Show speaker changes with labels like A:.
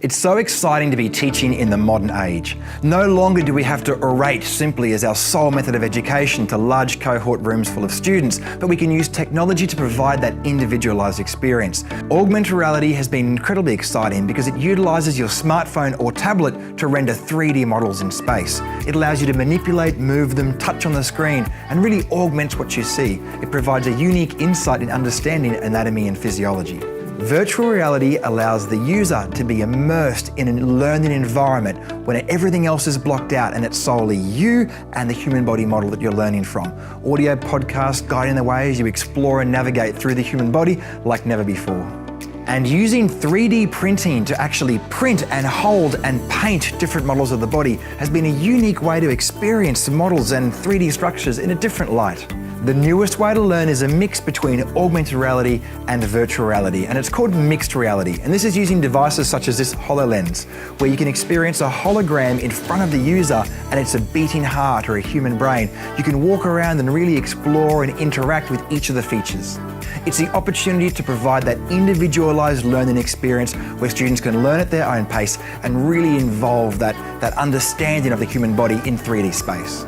A: It's so exciting to be teaching in the modern age. No longer do we have to orate simply as our sole method of education to large cohort rooms full of students, but we can use technology to provide that individualized experience. Augmented reality has been incredibly exciting because it utilizes your smartphone or tablet to render 3D models in space. It allows you to manipulate, move them, touch on the screen, and really augments what you see. It provides a unique insight in understanding anatomy and physiology. Virtual reality allows the user to be immersed in a learning environment when everything else is blocked out and it's solely you and the human body model that you're learning from. Audio podcasts guiding the way as you explore and navigate through the human body like never before. And using 3D printing to actually print and hold and paint different models of the body has been a unique way to experience the models and 3D structures in a different light. The newest way to learn is a mix between augmented reality and virtual reality, and it's called mixed reality. And this is using devices such as this HoloLens, where you can experience a hologram in front of the user and it's a beating heart or a human brain. You can walk around and really explore and interact with each of the features. It's the opportunity to provide that individualized learning experience where students can learn at their own pace and really involve that understanding of the human body in 3D space.